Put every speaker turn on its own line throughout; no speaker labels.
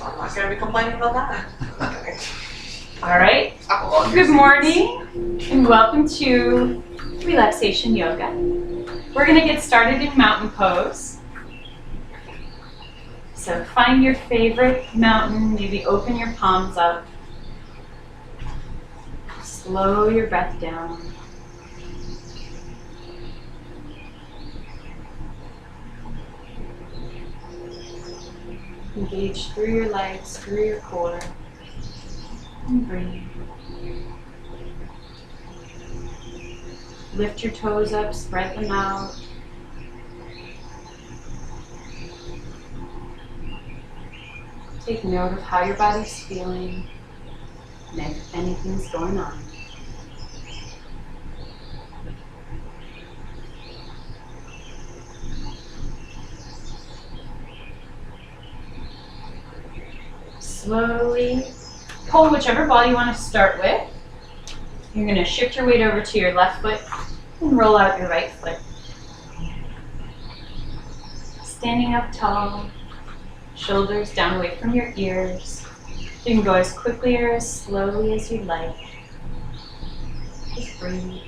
I'm not going to be complaining about that.
All right. Good morning and welcome to Relaxation Yoga. We're going to get started in mountain pose. So find your favorite mountain, maybe open your palms up. Slow your breath down. Engage through your legs, through your core, and breathe. Lift your toes up, spread them out. Take note of how your body's feeling and if anything's going on. Slowly pull whichever ball you want to start with. You're going to shift your weight over to your left foot and roll out your right foot. Standing up tall, shoulders down away from your ears. You can go as quickly or as slowly as you'd like. Just breathe.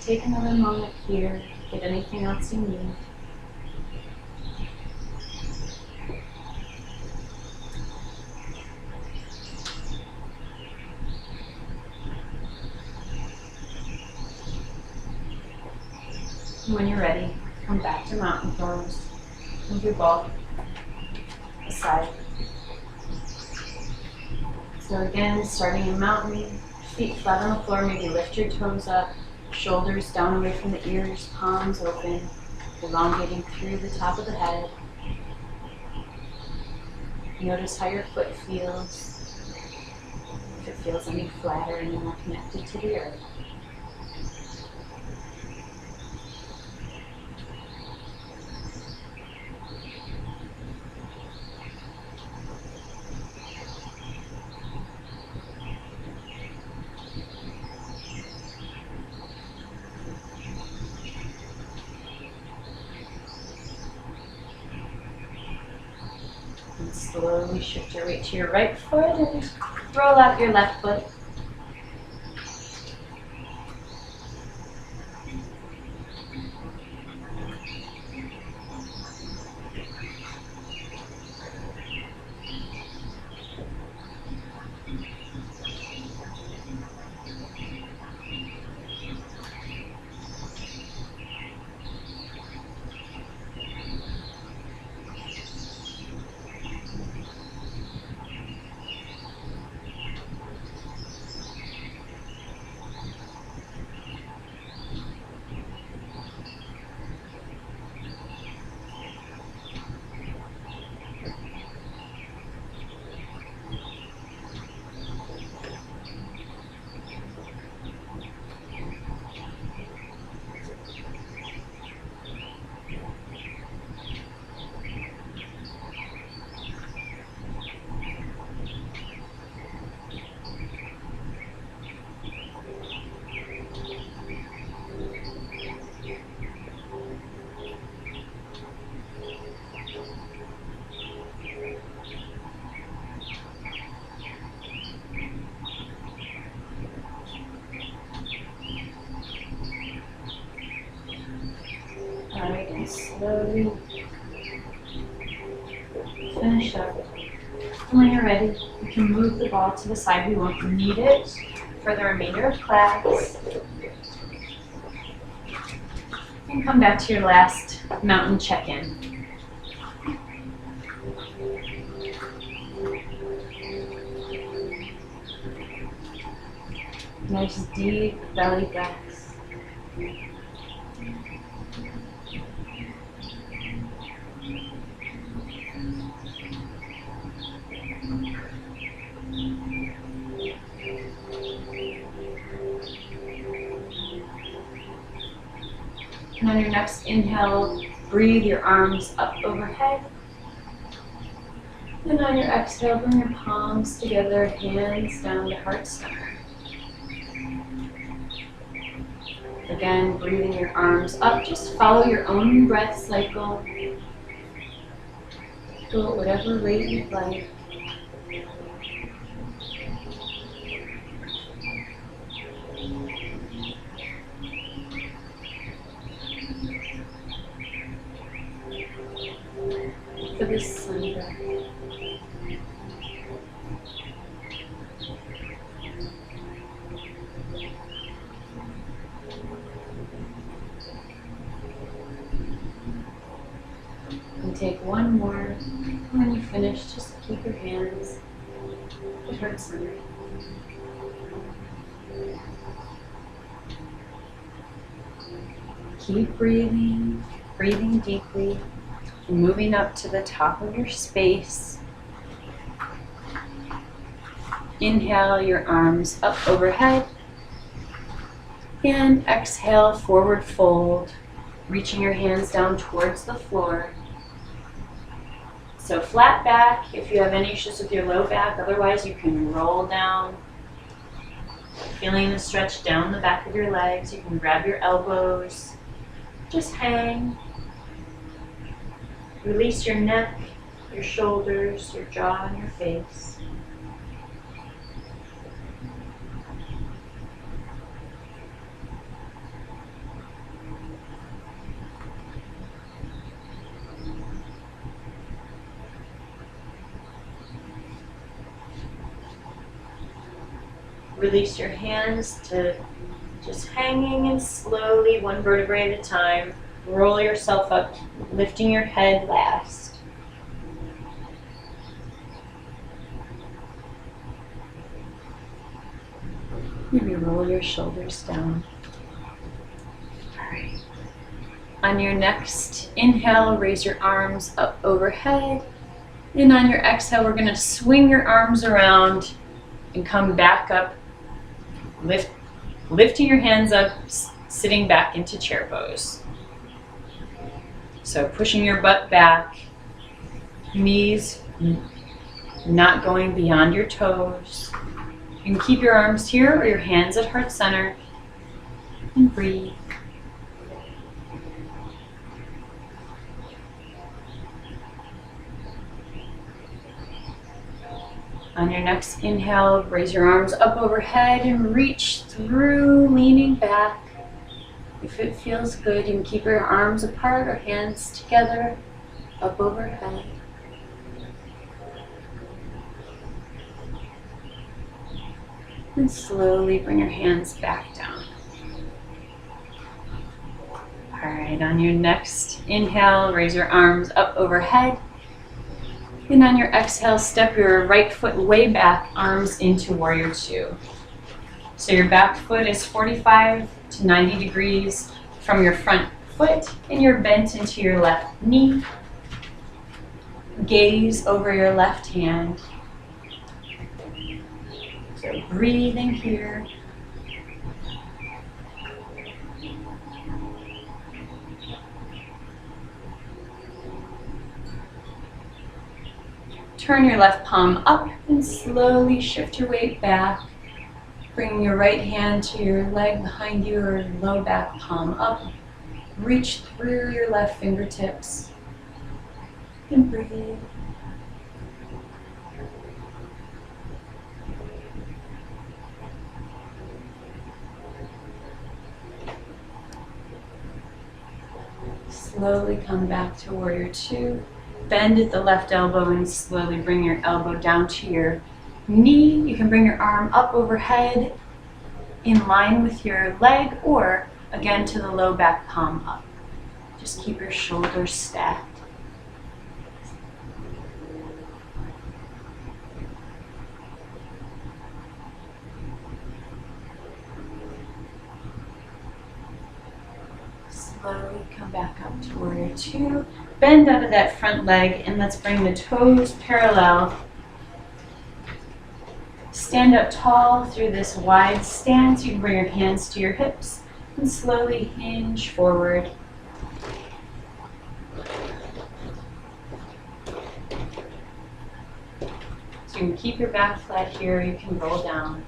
Take another moment here, get anything else you need. And when you're ready, come back to mountain pose. Move your ball aside. So again, starting in mountain, feet flat on the floor, maybe lift your toes up. Shoulders down away from the ears, palms open, elongating through the top of the head. Notice how your foot feels, if it feels any flatter and more connected to the earth. Slowly shift your weight to your right foot and roll out your left foot. Alright, and slowly finish up. And when you're ready, you can move the ball to the side. We won't need it for the remainder of class. And come back to your last mountain check-in. Nice deep belly breaths. And on your next inhale, breathe your arms up overhead. And on your exhale, bring your palms together, hands down to heart center. Again, breathing your arms up, just follow your own breath cycle. Go at whatever rate you'd like. For this sun breath. And take one more. When you finish, just keep your hands at heart center. Keep breathing, breathing deeply, and moving up to the top of your space. Inhale your arms up overhead, and exhale, forward fold, reaching your hands down towards the floor. So flat back if you have any issues with your low back, otherwise you can roll down. Feeling the stretch down the back of your legs, you can grab your elbows, just hang. Release your neck, your shoulders, your jaw, and your face. Release your hands to just hanging, and slowly, one vertebrae at a time, roll yourself up, lifting your head last. Maybe roll your shoulders down. All right. On your next inhale, raise your arms up overhead. And on your exhale, we're going to swing your arms around and come back up. Lifting your hands up, sitting back into chair pose. So pushing your butt back, knees not going beyond your toes. You can keep your arms here or your hands at heart center, and breathe. On your next inhale, raise your arms up overhead and reach through, leaning back. If it feels good, you can keep your arms apart or hands together, up overhead. And slowly bring your hands back down. All right, on your next inhale, raise your arms up overhead. And on your exhale, step your right foot way back, arms into warrior two. So your back foot is 45 to 90 degrees from your front foot, and you're bent into your left knee. Gaze over your left hand. So breathing here. Turn your left palm up and slowly shift your weight back. Bring your right hand to your leg behind you or low back palm up. Reach through your left fingertips and breathe. Slowly come back to warrior two. Bend at the left elbow and slowly bring your elbow down to your knee. You can bring your arm up overhead in line with your leg, or again to the low back palm up. Just keep your shoulders stacked. Slowly come back up to warrior two. Bend out of that front leg and let's bring the toes parallel. Stand up tall through this wide stance. You can bring your hands to your hips and slowly hinge forward. So you can keep your back flat here, you can roll down.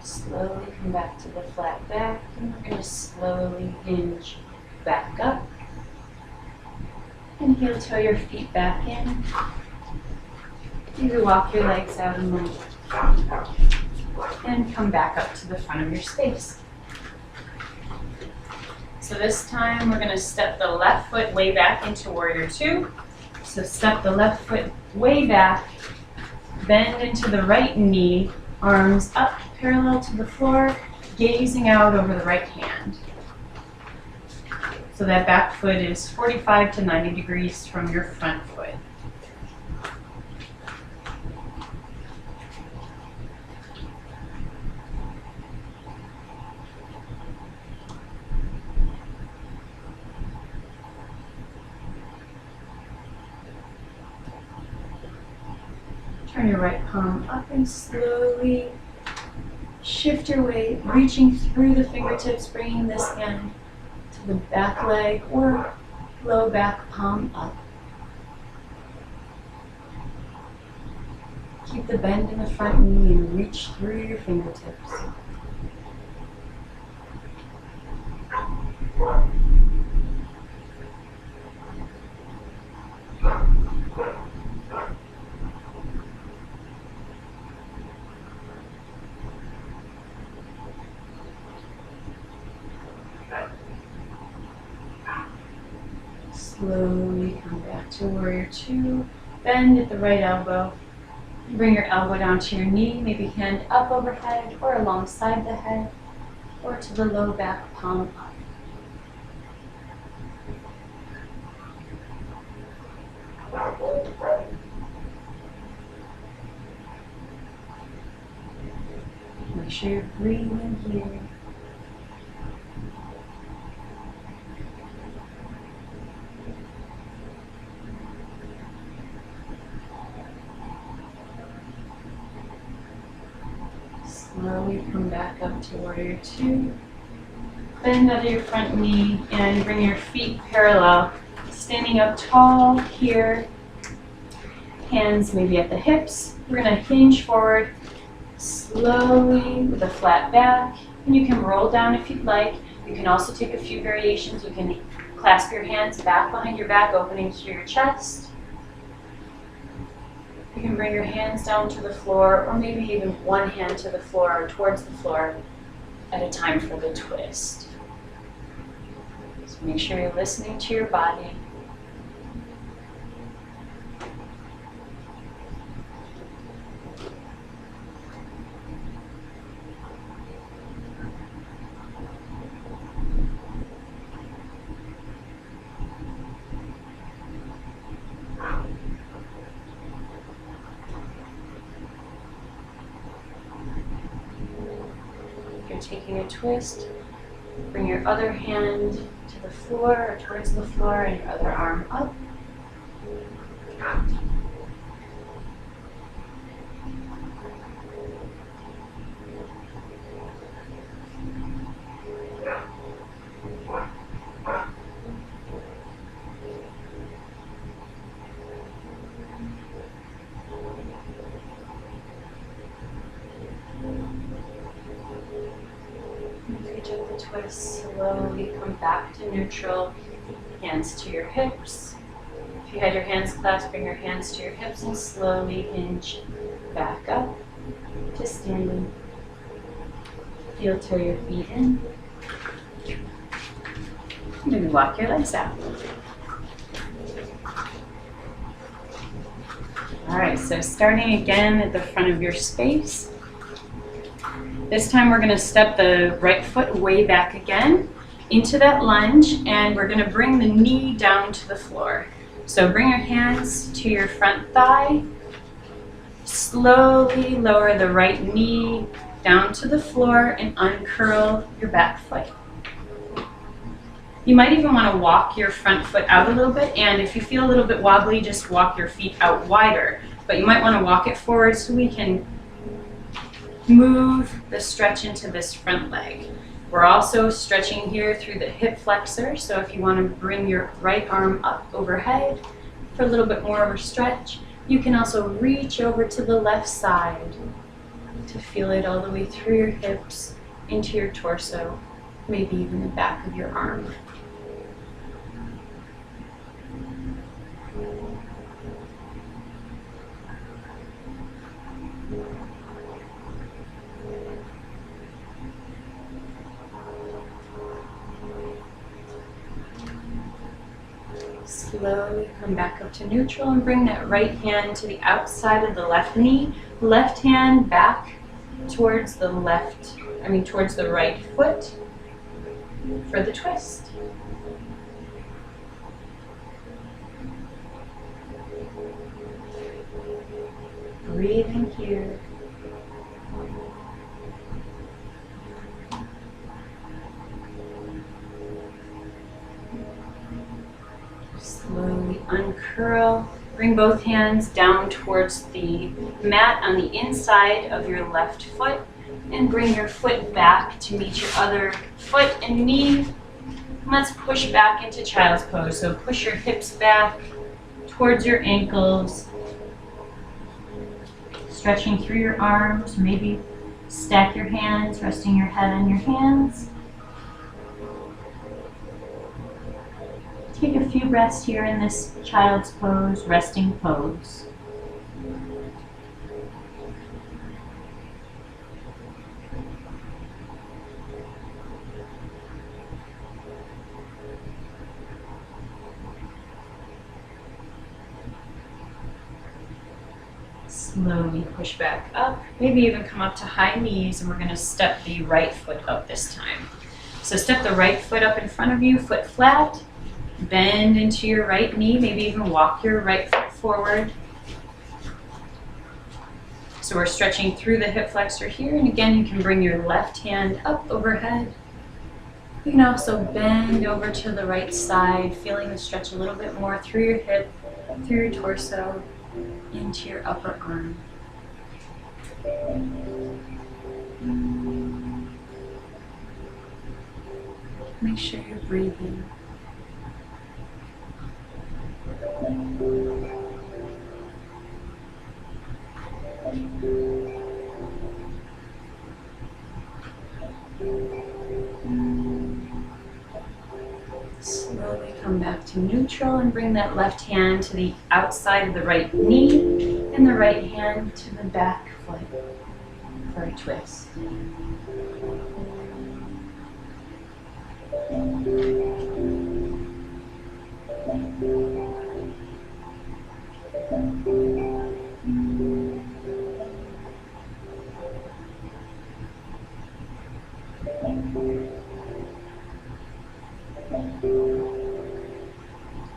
Slowly come back to the flat back, and we're going to slowly hinge back up. And heel toe your feet back in. Maybe walk your legs out a little. And come back up to the front of your space. So this time we're going to step the left foot way back into warrior two. So step the left foot way back, bend into the right knee, arms up parallel to the floor, gazing out over the right hand. So that back foot is 45 to 90 degrees from your front foot. Turn your right palm up and slowly shift your weight, reaching through the fingertips, bringing this hand to the back leg or low back palm up. Keep the bend in the front knee and reach through your fingertips. Slowly come back to warrior two. Bend at the right elbow. Bring your elbow down to your knee, maybe hand up overhead or alongside the head, or to the low back palm up. Make sure you're breathing here. Slowly come back up to warrior two. Bend out of your front knee and bring your feet parallel. Standing up tall here. Hands maybe at the hips. We're going to hinge forward slowly with a flat back. And you can roll down if you'd like. You can also take a few variations. You can clasp your hands back behind your back, opening to your chest. You can bring your hands down to the floor, or maybe even one hand to the floor or towards the floor at a time for the twist. So make sure you're listening to your body. Taking a twist, bring your other hand to the floor or towards the floor and your other arm up. of the twist. Slowly come back to neutral. Hands to your hips. If you had your hands clasped, bring your hands to your hips and slowly hinge back up to standing. Feel toe your feet in. Maybe walk your legs out. All right, so starting again at the front of your space. This time we're going to step the right foot way back again into that lunge, and we're going to bring the knee down to the floor. So bring your hands to your front thigh. Slowly lower the right knee down to the floor and uncurl your back foot. You might even want to walk your front foot out a little bit, and if you feel a little bit wobbly, just walk your feet out wider. But you might want to walk it forward so we can move the stretch into this front leg. We're also stretching here through the hip flexor, so if you want to bring your right arm up overhead for a little bit more of a stretch, you can also reach over to the left side to feel it all the way through your hips, into your torso, maybe even the back of your arm. Slowly come back up to neutral and bring that right hand to the outside of the left knee. Left hand back towards the towards the right foot for the twist. Breathing here. Slowly uncurl. Bring both hands down towards the mat on the inside of your left foot and bring your foot back to meet your other foot and knee. And let's push back into child's pose. So push your hips back towards your ankles. Stretching through your arms. Maybe stack your hands, resting your head on your hands. Take a few breaths here in this child's pose, resting pose. Slowly push back up, maybe even come up to high knees, and we're going to step the right foot up this time. So step the right foot up in front of you, foot flat. Bend into your right knee, maybe even walk your right foot forward. So we're stretching through the hip flexor here, and again you can bring your left hand up overhead. You can also bend over to the right side, feeling the stretch a little bit more through your hip, through your torso, into your upper arm. Make sure you're breathing. Slowly come back to neutral and bring that left hand to the outside of the right knee and the right hand to the back foot for a twist.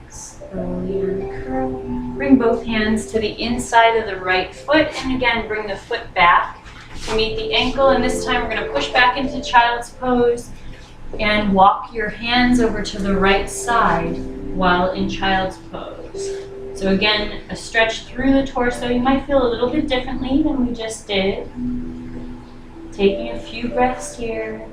Slowly uncurl. Bring both hands to the inside of the right foot, and again bring the foot back to meet the ankle, and this time we're going to push back into child's pose and walk your hands over to the right side while in child's pose. So again, a stretch through the torso. You might feel a little bit differently than we just did. Taking a few breaths here.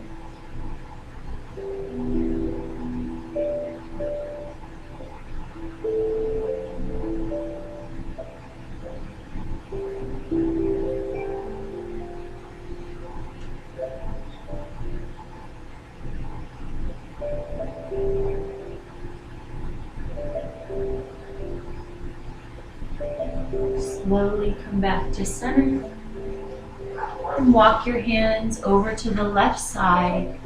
Slowly come back to center. And walk your hands over to the left side,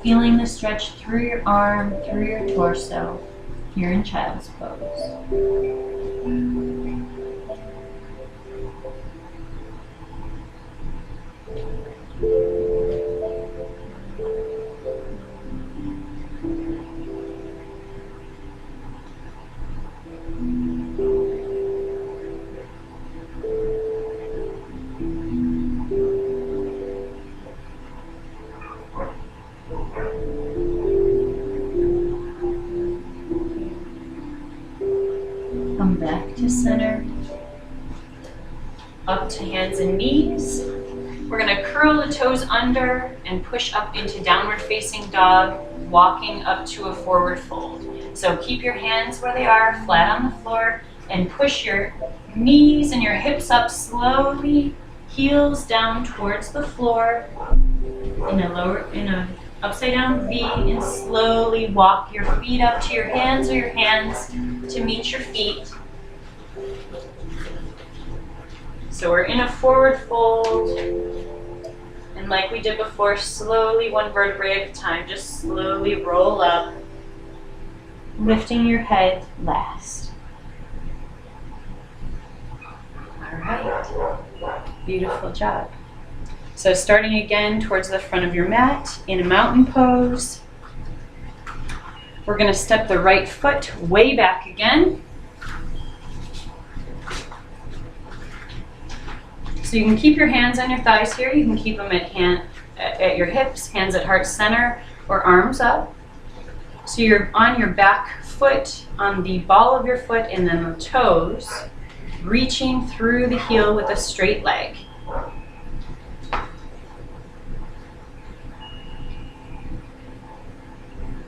feeling the stretch through your arm, through your torso, here in child's pose. Come back to center, up to hands and knees. We're going to curl the toes under and push up into downward facing dog, walking up to a forward fold. So keep your hands where they are, flat on the floor, and push your knees and your hips up slowly, heels down towards the floor in a upside down V, and slowly walk your feet up to your hands or your hands to meet your feet. So we're in a forward fold, and like we did before, slowly, one vertebrae at a time, just slowly roll up, lifting your head last. All right, beautiful job. So starting again towards the front of your mat in a mountain pose. We're going to step the right foot way back again. So you can keep your hands on your thighs here. You can keep them at your hips, hands at heart center, or arms up. So you're on your back foot, on the ball of your foot, and then the toes, reaching through the heel with a straight leg.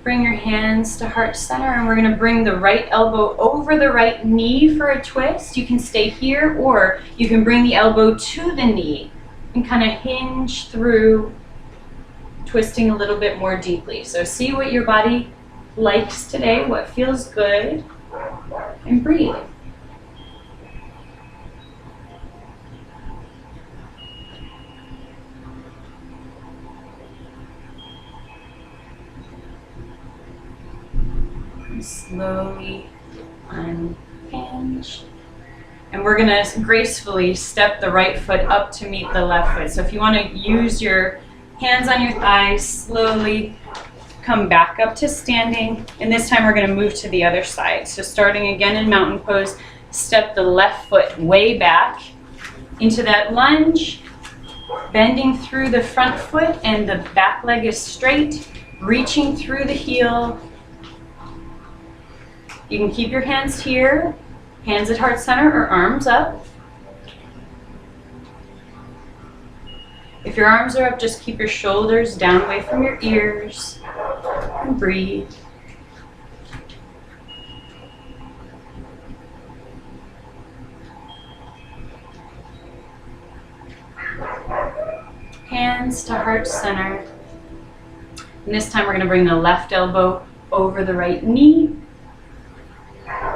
Bring your hands to heart center, and we're going to bring the right elbow over the right knee for a twist. You can stay here, or you can bring the elbow to the knee and kind of hinge through, twisting a little bit more deeply. So see what your body likes today, what feels good, and breathe. Slowly unhinge. And we're going to gracefully step the right foot up to meet the left foot. So if you want to use your hands on your thighs, slowly come back up to standing. And this time we're going to move to the other side. So starting again in mountain pose, step the left foot way back into that lunge, bending through the front foot, and the back leg is straight, reaching through the heel. You can keep your hands here, hands at heart center or arms up. If your arms are up, just keep your shoulders down away from your ears and breathe. Hands to heart center. And this time we're going to bring the left elbow over the right knee.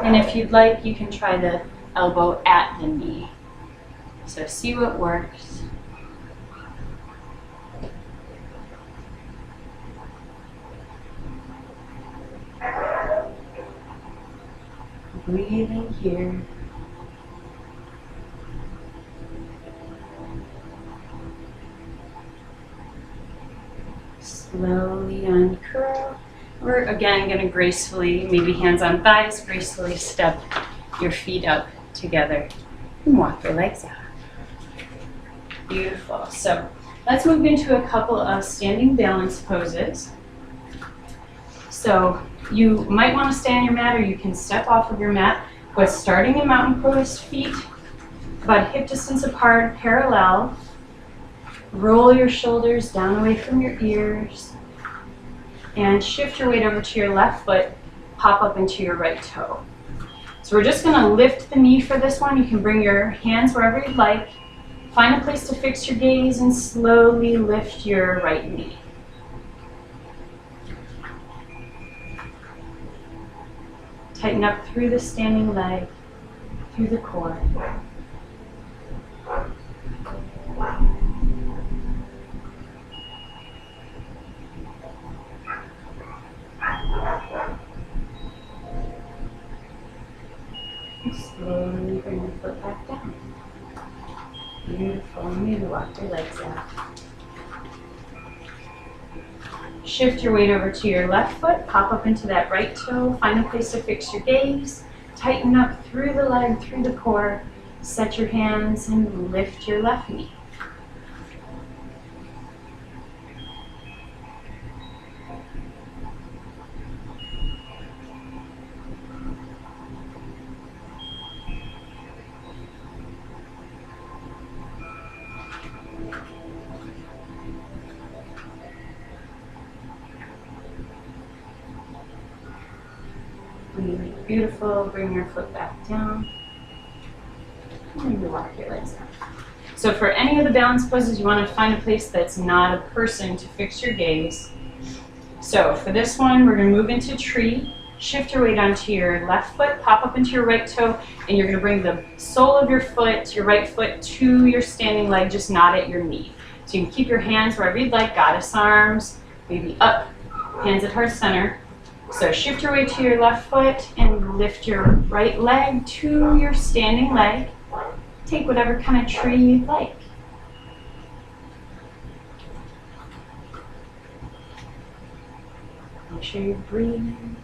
And if you'd like, you can try the elbow at the knee. So see what works. Breathing here. Slowly uncurl. We're again going to gracefully, maybe hands on thighs, gracefully step your feet up together and walk your legs out. Beautiful. So let's move into a couple of standing balance poses. So you might want to stay on your mat, or you can step off of your mat, but starting in mountain pose, feet about hip distance apart, parallel. Roll your shoulders down away from your ears. And shift your weight over to your left foot, pop up into your right toe. So we're just going to lift the knee for this one. You can bring your hands wherever you'd like. Find a place to fix your gaze and slowly lift your right knee. Tighten up through the standing leg, through the core. walk your legs out. Shift your weight over to your left foot, pop up into that right toe, find a place to fix your gaze, tighten up through the leg, through the core, set your hands and lift your left knee. Beautiful. Bring your foot back down. And you walk your legs out. So for any of the balance poses, you want to find a place that's not a person to fix your gaze. So for this one, we're going to move into tree. Shift your weight onto your left foot, pop up into your right toe, and you're going to bring the sole of your foot, your right foot, to your standing leg, just not at your knee. So you can keep your hands wherever you'd like, goddess arms, maybe up, hands at heart center. So shift your weight to your left foot and lift your right leg to your standing leg. Take whatever kind of tree you'd like. Make sure you're breathing.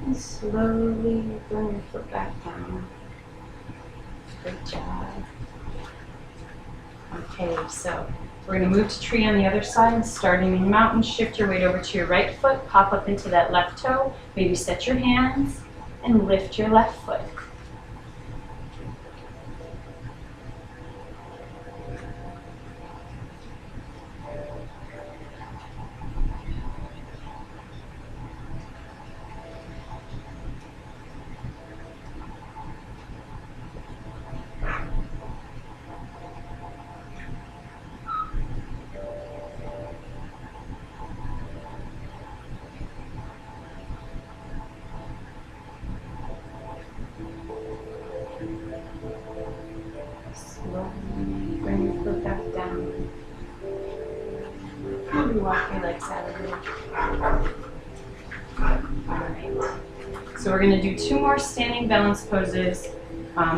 And slowly bring your foot back down. Good job. Okay, so we're going to move to tree on the other side, starting in mountain. Shift your weight over to your right foot, pop up into that left toe, maybe set your hands, and lift your left foot. Bring your foot back down. Maybe walk your legs out a little. Alright. So we're going to do 2 more standing balance poses.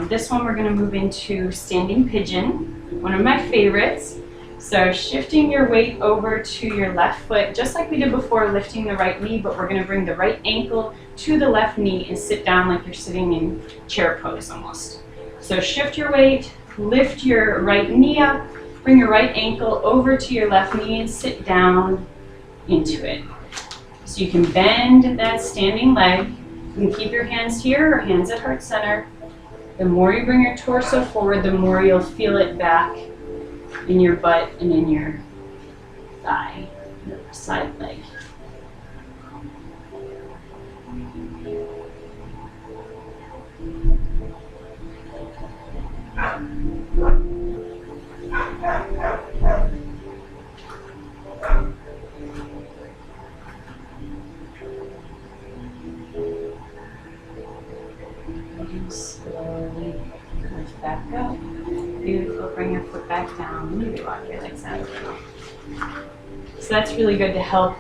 This one we're going to move into standing pigeon, one of my favorites. So shifting your weight over to your left foot, just like we did before, lifting the right knee, but we're going to bring the right ankle to the left knee and sit down like you're sitting in chair pose almost. So shift your weight, lift your right knee up, bring your right ankle over to your left knee and sit down into it. So you can bend that standing leg. You can keep your hands here or hands at heart center. The more you bring your torso forward, the more you'll feel it back in your butt and in your thigh, your side leg. And slowly lift back up. Beautiful. Bring your foot back down. Maybe walk your legs out a little. So that's really good to help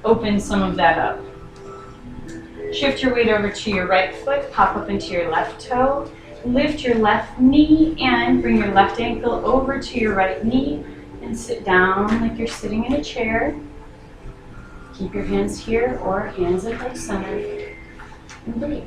open some of that up. Shift your weight over to your right foot. Pop up into your left toe. Lift your left knee and bring your left ankle over to your right knee and sit down like you're sitting in a chair. Keep your hands here or hands at heart center and breathe.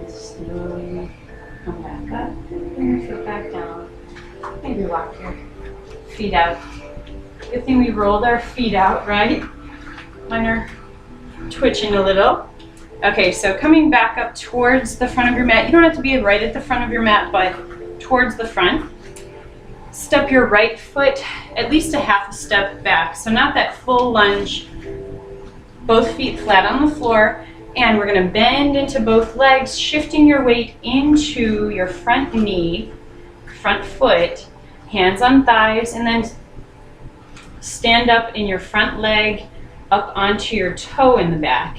Slowly come back up, bring your foot back down. Maybe walk your feet out. Good thing we rolled our feet out, right? Mine are twitching a little. Okay, so coming back up towards the front of your mat. You don't have to be right at the front of your mat, but towards the front. Step your right foot at least a half a step back. So not that full lunge, both feet flat on the floor. And we're gonna bend into both legs, shifting your weight into your front knee, front foot, hands on thighs, and then stand up in your front leg up onto your toe in the back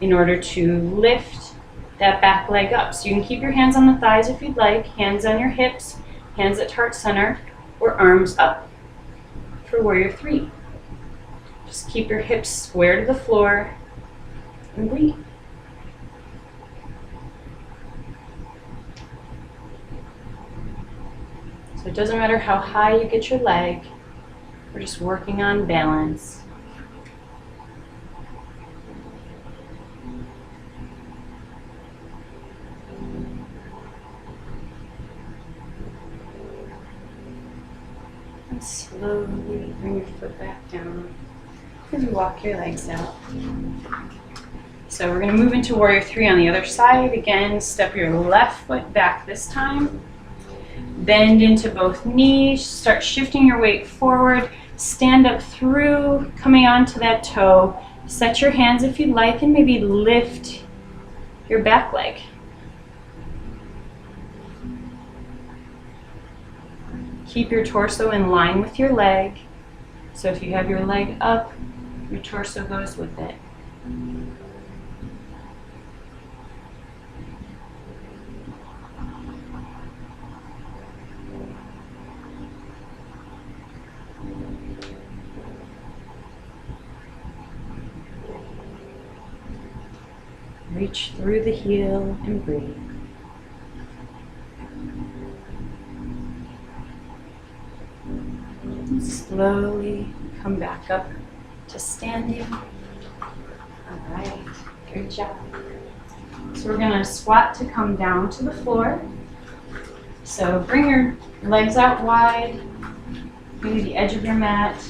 in order to lift that back leg up. So you can keep your hands on the thighs if you'd like, hands on your hips, hands at heart center, or arms up for warrior three. Just keep your hips square to the floor and breathe. So it doesn't matter how high you get your leg, we're just working on balance. And slowly bring your foot back down as you walk your legs out. So we're going to move into warrior three on the other side. Again, step your left foot back this time. Bend into both knees, start shifting your weight forward, stand up through, coming onto that toe. Set your hands if you'd like and maybe lift your back leg. Keep your torso in line with your leg. So if you have your leg up, your torso goes with it. Reach through the heel and breathe. And slowly come back up to standing. All right, good job. So we're going to squat to come down to the floor. So bring your legs out wide, maybe the edge of your mat.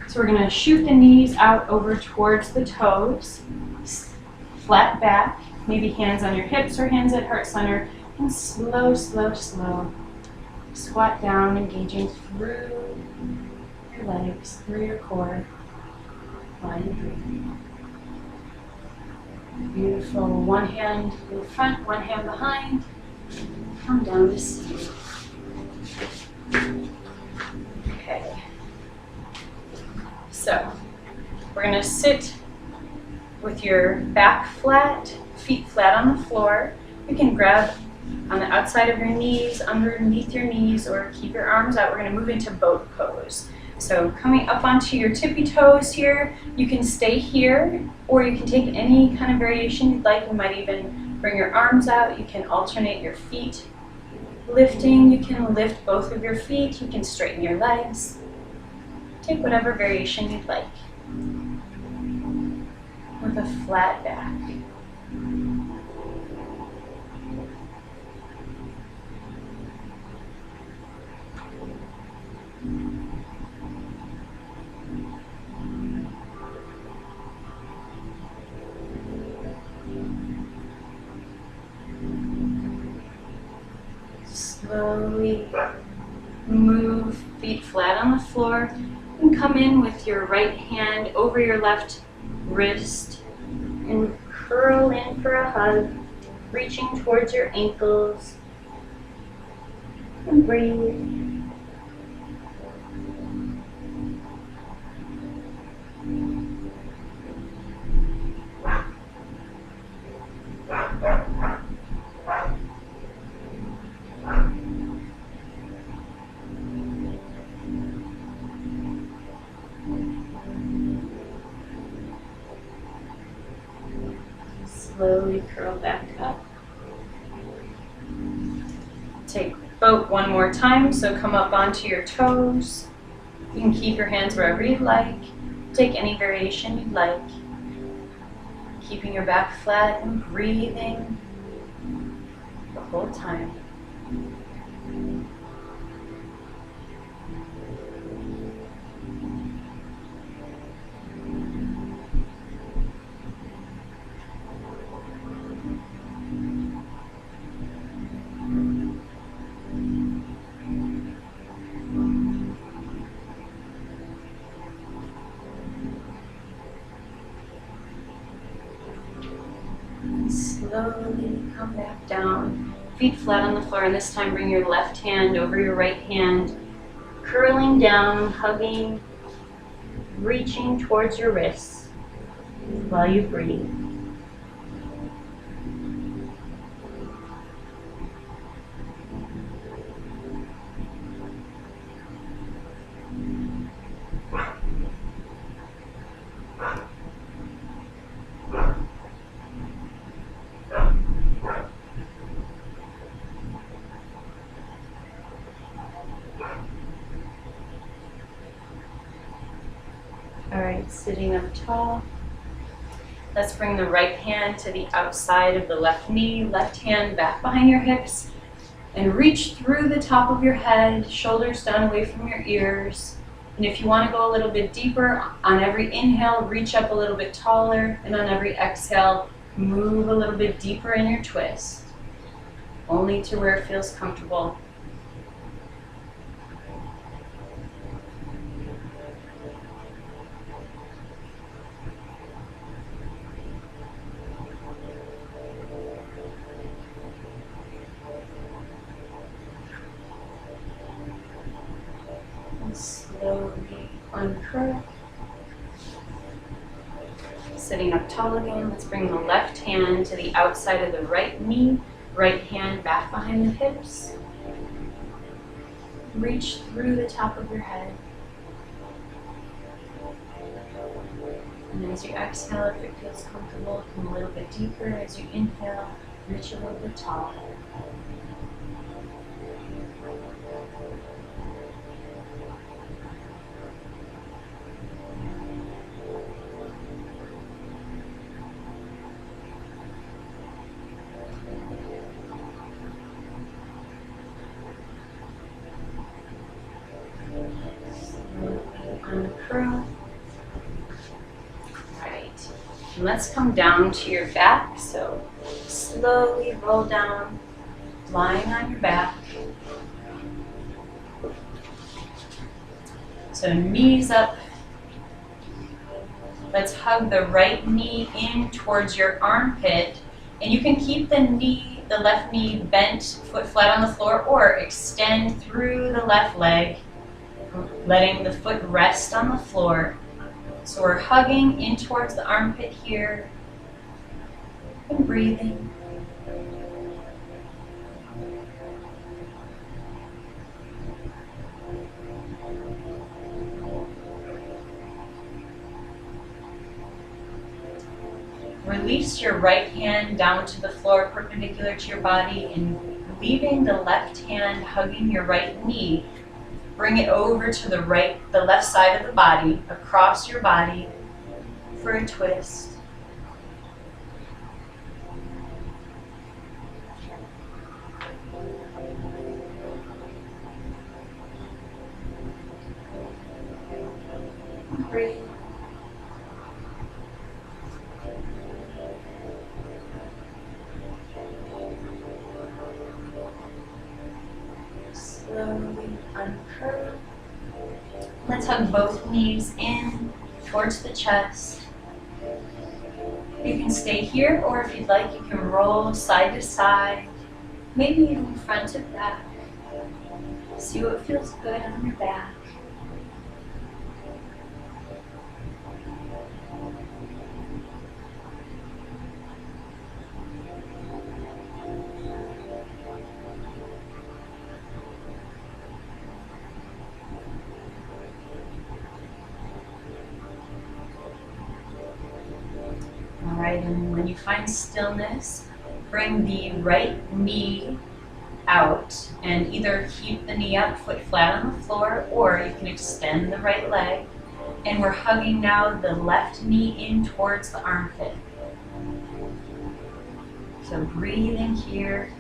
So we're going to shoot the knees out over towards the toes. Flat back, maybe hands on your hips or hands at heart center, and slow, slow, slow. Squat down, engaging through your legs, through your core. Line breathe. Beautiful. One hand in front, one hand behind. Come down to seated. Okay. So we're going to sit with your back flat, feet flat on the floor. You can grab on the outside of your knees, underneath your knees, or keep your arms out. We're going to move into boat pose. So coming up onto your tippy toes here, you can stay here, or you can take any kind of variation you'd like. You might even bring your arms out. You can alternate your feet lifting. You can lift both of your feet. You can straighten your legs. Take whatever variation you'd like. With a flat back. Slowly move feet flat on the floor and come in with your right hand over your left wrist and curl in for a hug, reaching towards your ankles and breathe. Slowly curl back up. Take boat one more time, so come up onto your toes. You can keep your hands wherever you'd like. Take any variation you'd like. Keeping your back flat and breathing the whole time. slowly come back down. Feet flat on the floor, and this time bring your left hand over your right hand, curling down, hugging, reaching towards your wrists while you breathe. All right, sitting up tall. Let's bring the right hand to the outside of the left knee, left hand back behind your hips, and reach through the top of your head, shoulders down away from your ears. And if you want to go a little bit deeper, on every inhale, reach up a little bit taller, and on every exhale, move a little bit deeper in your twist, only to where it feels comfortable. Slowly uncurl. Sitting up tall again, let's bring the left hand to the outside of the right knee, right hand back behind the hips. Reach through the top of your head. And as you exhale, if it feels comfortable, come a little bit deeper. As you inhale, reach a little bit taller. Uncurl. Alright, and let's come down to your back. So slowly roll down, lying on your back. So knees up. Let's hug the right knee in towards your armpit. And you can keep the left knee bent, foot flat on the floor, or extend through the left leg, letting the foot rest on the floor. So we're hugging in towards the armpit here and breathing. Release your right hand down to the floor perpendicular to your body, and leaving the left hand hugging your right knee. Bring it over to the left side of the body, across your body for a twist. Breathe. Slowly uncurl. Let's hug both knees in towards the chest. You can stay here, or if you'd like, you can roll side to side, maybe even front to back. See what feels good on your back. Alright, and when you find stillness, bring the right knee out and either keep the knee up, foot flat on the floor, or you can extend the right leg. And we're hugging now the left knee in towards the armpit. So breathe in here.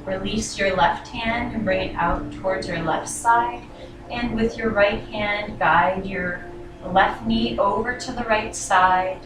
Release your left hand and bring it out towards your left side. And with your right hand, guide your left knee over to the right side.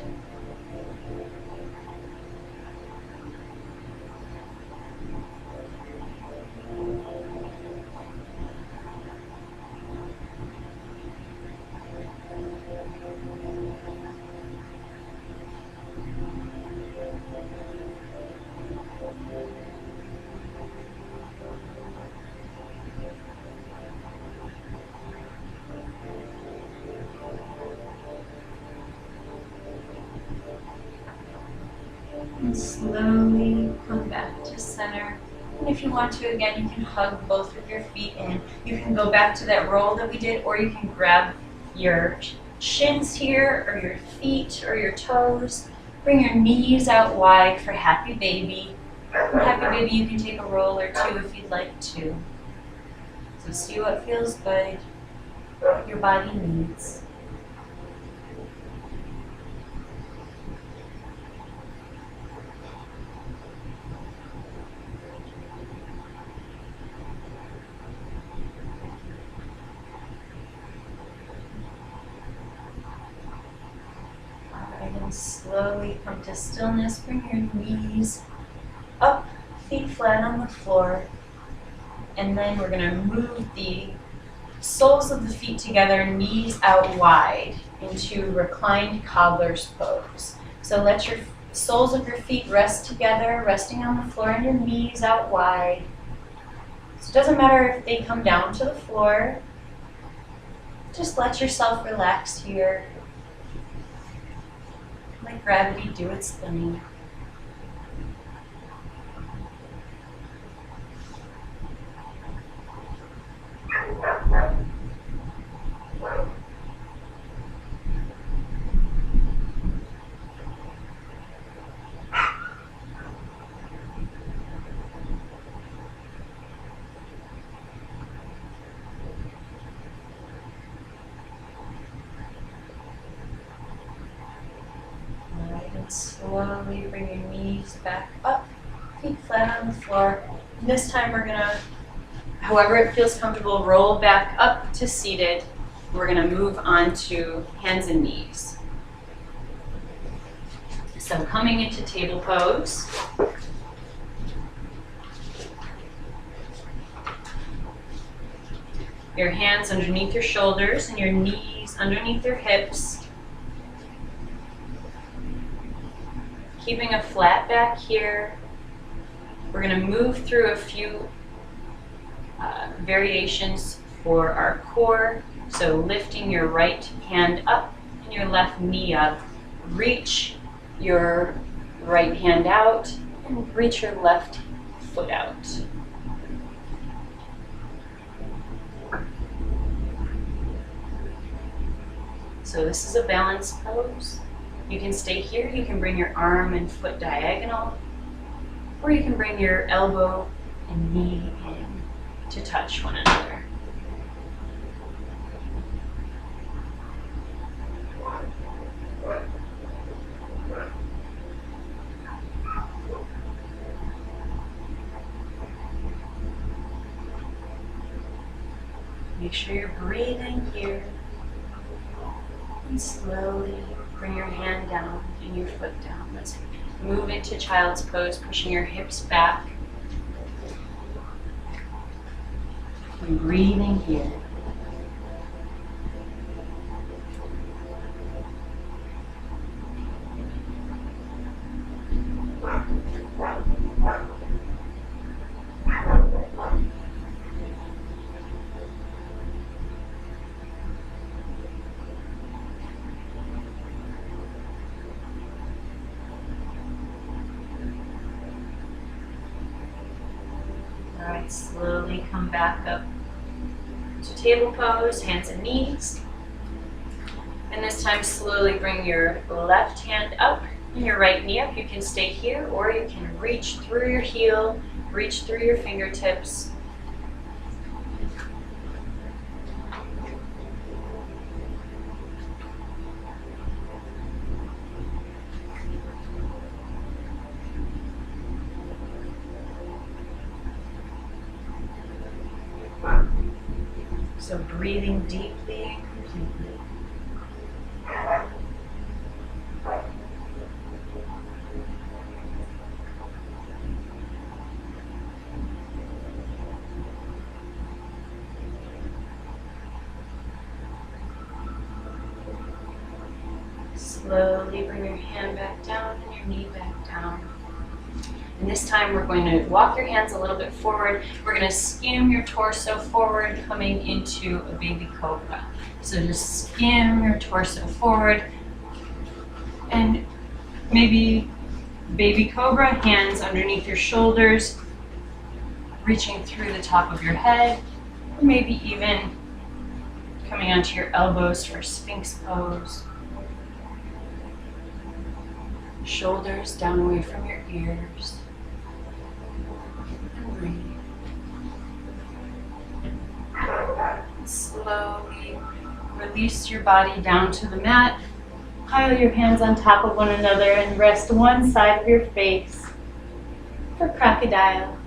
And slowly come back to center. And if you want to, again, you can hug both of your feet in. You can go back to that roll that we did, or you can grab your shins here, or your feet, or your toes. Bring your knees out wide for happy baby. For happy baby, you can take a roll or two if you'd like to. So see what feels good, what your body needs. Slowly come to stillness. Bring your knees up, feet flat on the floor. And then we're going to move the soles of the feet together, knees out wide into reclined cobbler's pose. So let your soles of your feet rest together, resting on the floor, and your knees out wide. So it doesn't matter if they come down to the floor. Just let yourself relax here. Let gravity do its thing. Slowly bring your knees back up, feet flat on the floor. And this time we're gonna, however it feels comfortable, roll back up to seated. We're gonna move on to hands and knees. So coming into table pose. Your hands underneath your shoulders and your knees underneath your hips. Keeping a flat back here. We're going to move through a few variations for our core. So lifting your right hand up and your left knee up. Reach your right hand out and reach your left foot out. So this is a balanced pose. You can stay here, you can bring your arm and foot diagonal, or you can bring your elbow and knee in to touch one another. Make sure you're breathing here, and slowly bring your hand down and your foot down. Let's move into child's pose, pushing your hips back. And breathing here. Slowly come back up to table pose, hands and knees. And this time slowly bring your left hand up and your right knee up. You can stay here, or you can reach through your heel, reach through your fingertips. So breathing deeply and completely. Slowly bring your hand back down and your knee back down. And this time we're going to walk your hands a little bit forward. We're going to skim your torso forward, coming into a baby cobra. So just skim your torso forward and maybe Baby Cobra, hands underneath your shoulders, reaching through the top of your head, or maybe even coming onto your elbows for Sphinx pose. Shoulders down away from your ears. And breathe. And slowly release your body down to the mat. Pile your hands on top of one another and rest one side of your face for crocodile.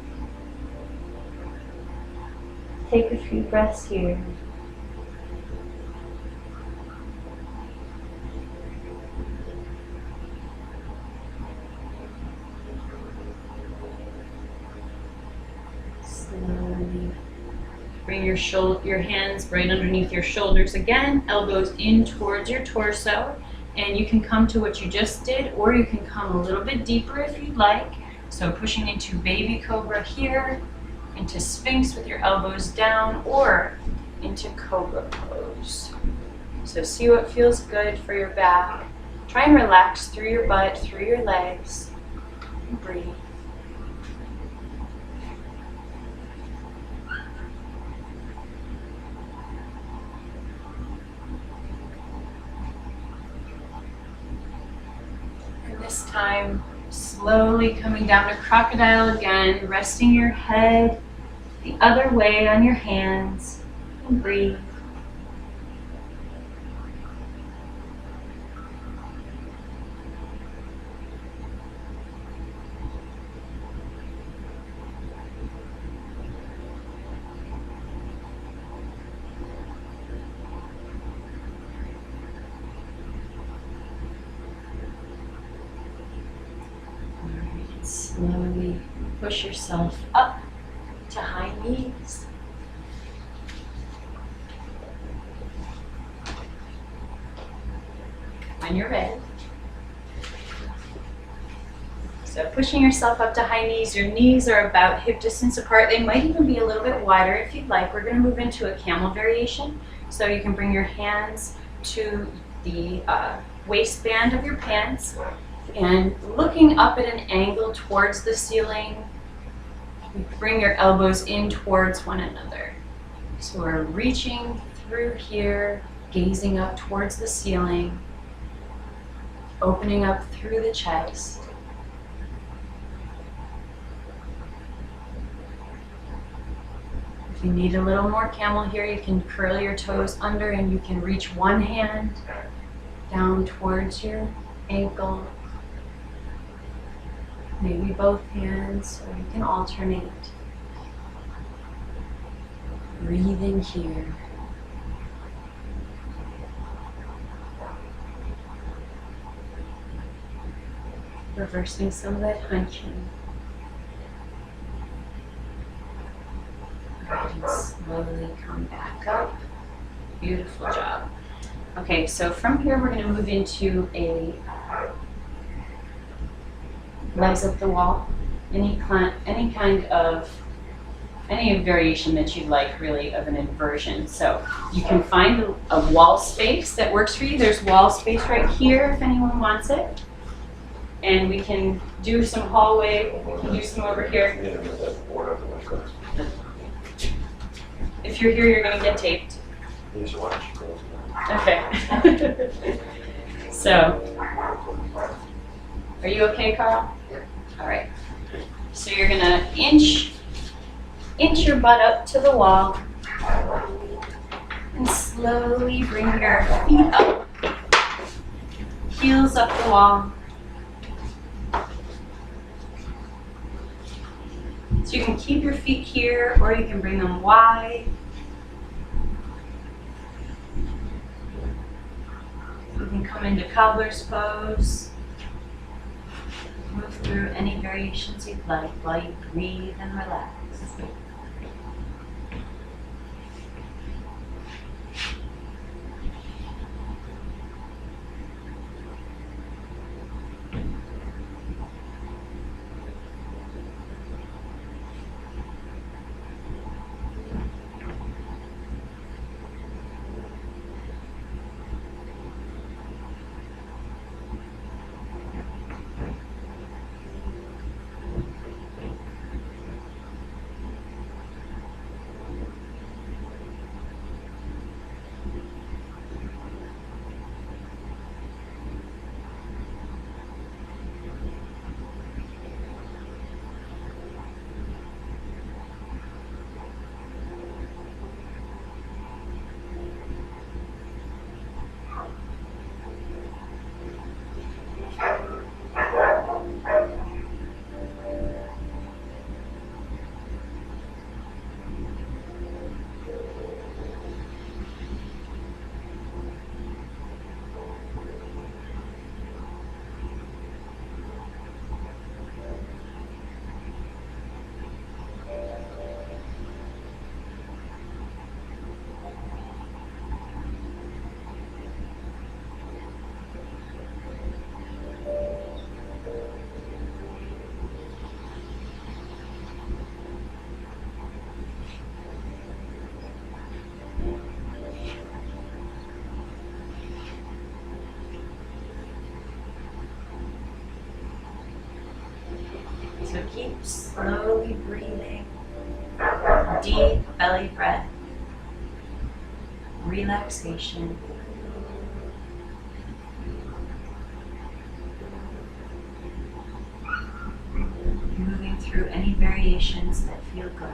Take a few breaths here. Slowly bring your hands right underneath your shoulders again, elbows in towards your torso, and you can come to what you just did, or you can come a little bit deeper if you'd like. So pushing into Baby Cobra here, into Sphinx with your elbows down, or into Cobra pose. So see what feels good for your back. Try and relax through your butt, through your legs, and breathe. This time, slowly coming down to crocodile again, resting your head the other way on your hands, and breathe. Slowly push yourself up to high knees. When you're ready. So pushing yourself up to high knees, your knees are about hip distance apart. They might even be a little bit wider if you'd like. We're going to move into a camel variation. So you can bring your hands to the waistband of your pants, and looking up at an angle towards the ceiling, bring your elbows in towards one another. So we're reaching through here, gazing up towards the ceiling, opening up through the chest. If you need a little more camel here, you can curl your toes under and you can reach one hand down towards your ankle. Maybe both hands, or you can alternate. Breathing here. Reversing some of that hunching. And slowly come back up. Beautiful job. Okay, so from here we're going to move into a legs up the wall, any variation that you'd like, really, of an inversion. So you can find a wall space that works for you. There's wall space right here if anyone wants it. And we can do some hallway, we can do some over here. If you're here, you're going to get taped. Okay. So, are you okay, Carl? All right. So you're gonna inch your butt up to the wall, and slowly bring your feet up, heels up the wall. So you can keep your feet here, or you can bring them wide. You can come into cobbler's pose. Move through any variations you'd like while you breathe and relax. So keep slowly breathing, deep belly breath, relaxation. Moving through any variations that feel good.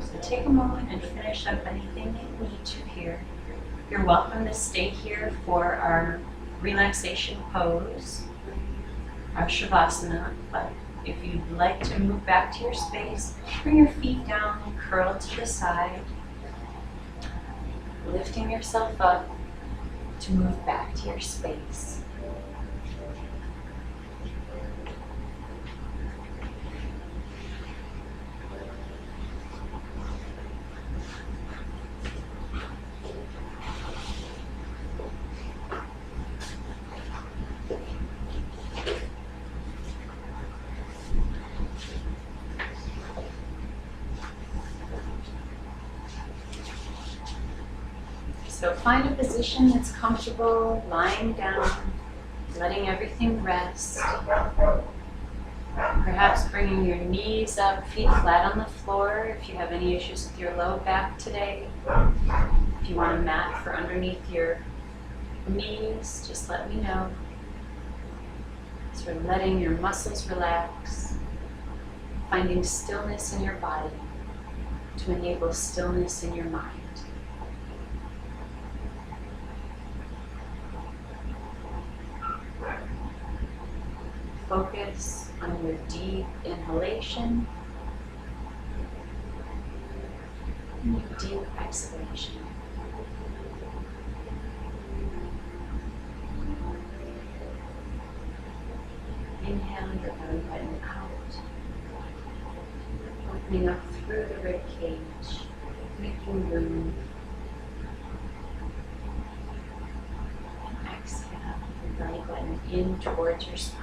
So take a moment and finish up anything you need to here. You're welcome to stay here for our relaxation pose, our shavasana, but if you'd like to move back to your space, bring your feet down, curl to the side, lifting yourself up to move back to your space. So find a position that's comfortable, lying down, letting everything rest. Perhaps bringing your knees up, feet flat on the floor if you have any issues with your low back today. If you want a mat for underneath your knees, just let me know. So we're letting your muscles relax, finding stillness in your body to enable stillness in your mind. Focus on your deep inhalation and your deep exhalation. Inhale your belly button out, opening up through the rib cage, making room. And exhale your belly button in towards your spine.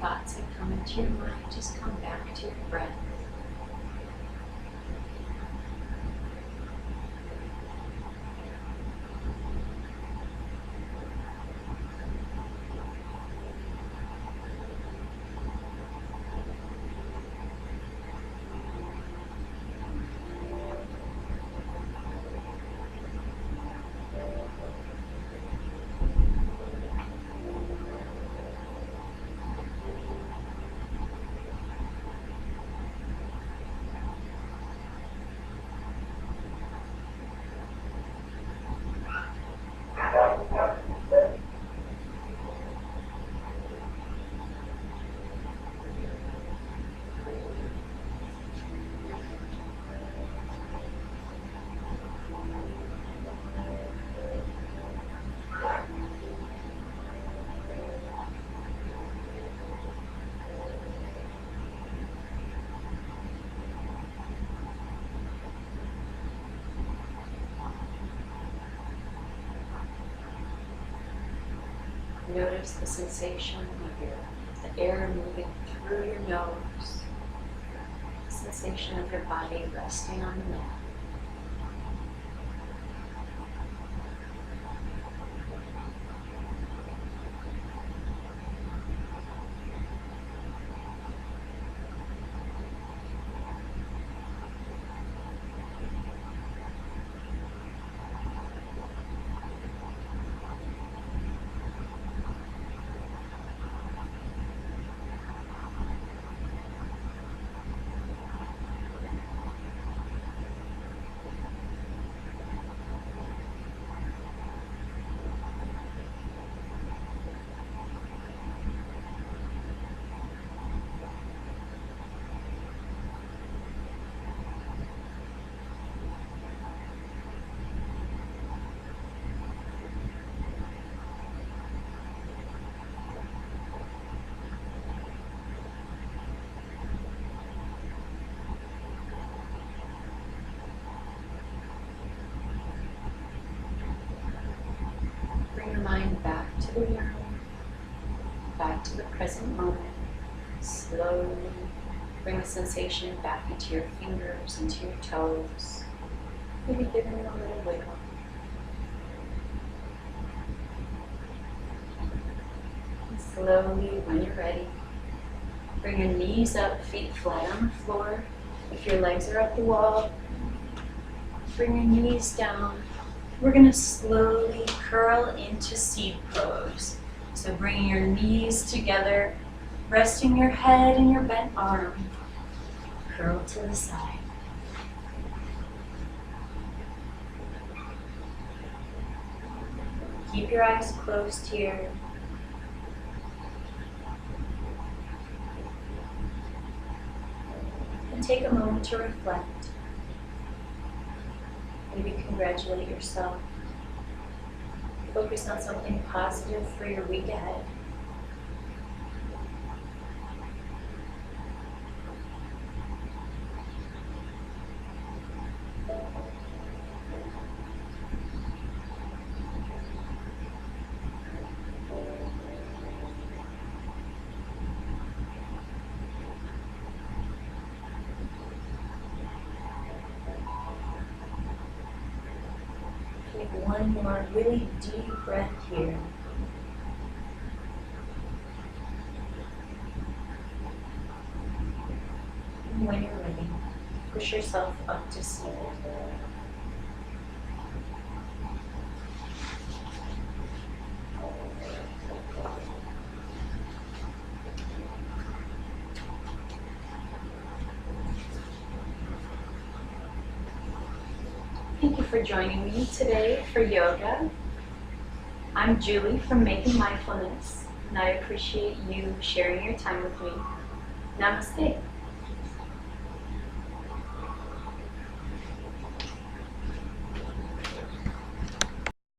thoughts that come into your mind, just come back to your breath. Notice the sensation of the air moving through your nose, the sensation of your body resting on the mat. Bring your mind back to the room, back to the present moment. Slowly bring the sensation back into your fingers, into your toes. Maybe giving it a little wiggle. And slowly, when you're ready, bring your knees up, feet flat on the floor. If your legs are up the wall, bring your knees down. We're going to slowly curl into seed pose. So bringing your knees together, resting your head and your bent arm. Curl to the side. Keep your eyes closed here. And take a moment to reflect. Maybe congratulate yourself. Focus on something positive for your week ahead. Take one more really deep breath here. And when you're ready, push yourself up to seated. Thank you for joining me today for yoga. I'm Julie from Making Mindfulness, and I appreciate you sharing your time with me. Namaste.